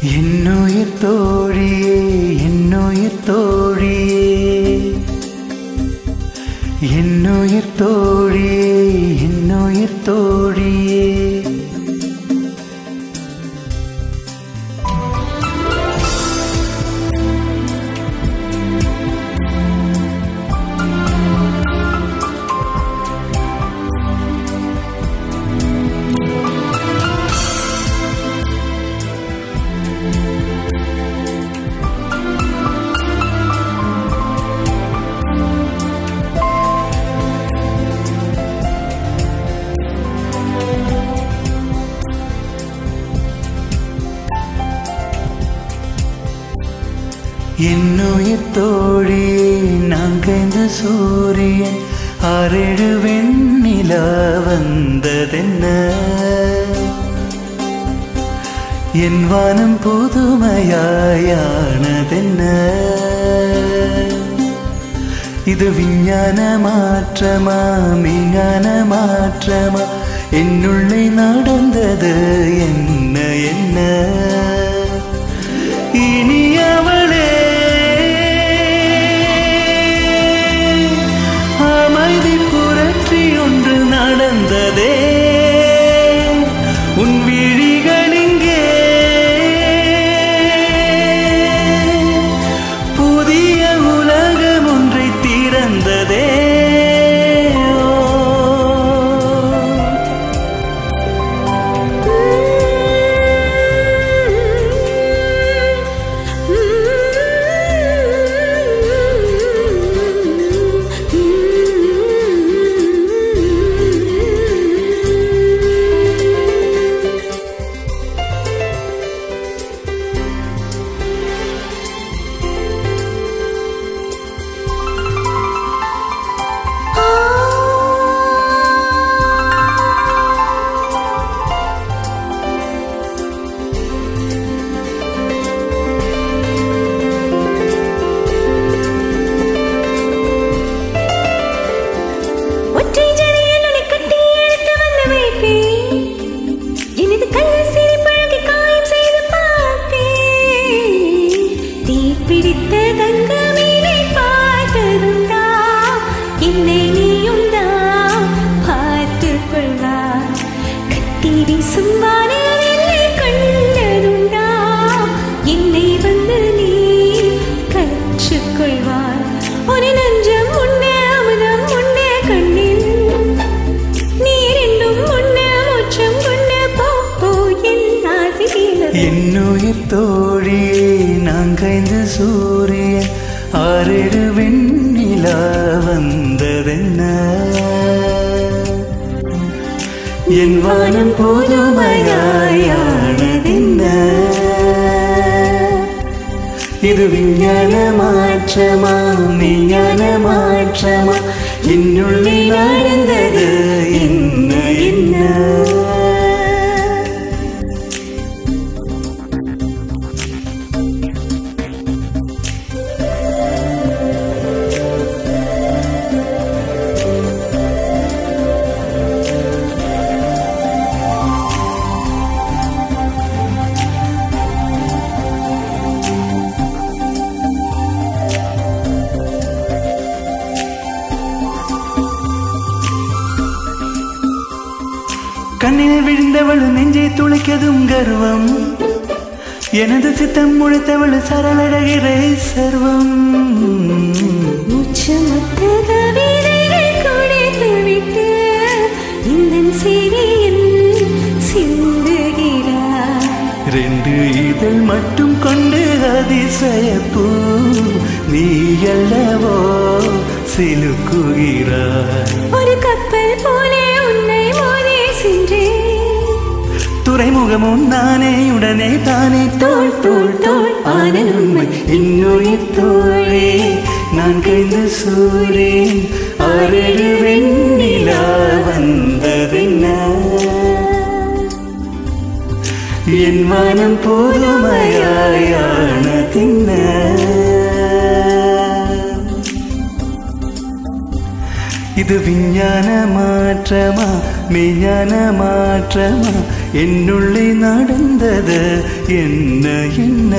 என்னுயிர் தோழியே என்னுயிர் தோழியே என்னுயிர் தோழியே என்னுயிர் தோழியே என்னுயிர் தோழியே நான்கைந்து சூரியன் ஆறேழு வெண்ணிலா வந்ததென்ன என் வானம் புதுமையாயானதென்ன இது விஞ்ஞான மாற்றமா மெய்ஞான மாற்றமா என்னுள்ளே நடந்தது என்ன என்ன இனி அவளே ஒன்று நடந்ததே உன் விழிகளிங்கே புதிய உலகம் ஒன்றை திறந்ததே என்னுயிர் தோழியே நான்கைந்து சூரியன் ஆறேழு வெண்ணிலா வந்ததென்ன என் வானம் புதுமையாயானதென்ன இது விஞ்ஞான மாற்றமா மெய்ஞான மாற்றமா என்னுள்ளே நடந்தது என்ன என்ன கண்ணில் விழுந்தவள் நெஞ்சை துளைக்கதும் கர்வம் எனது சித்தம் முளைத்தவள் சரளழகிறை சர்வம் ரெண்டு இதழ் மட்டும் கொண்டு அதிசயப்பூ நீ அல்லவோ சிலுக்குகிறாய் ஒரு கப்பல் போலே உன்னை மோதி சென்றேன் துறைமுகமும் நானே உடனே தானே தோள் தோள் தோள் ஆன உண்மை இன்னுயிர் தோழே நான்கைந்து சூரியன் ஆறேழு வெண்ணிலா வந்ததென்ன என் வானம் புதுமையாயானதென்ன இது விஞ்ஞான மாற்றமா மெய்ஞான மாற்றமா என்னுள்ளே நடந்தது என்ன என்ன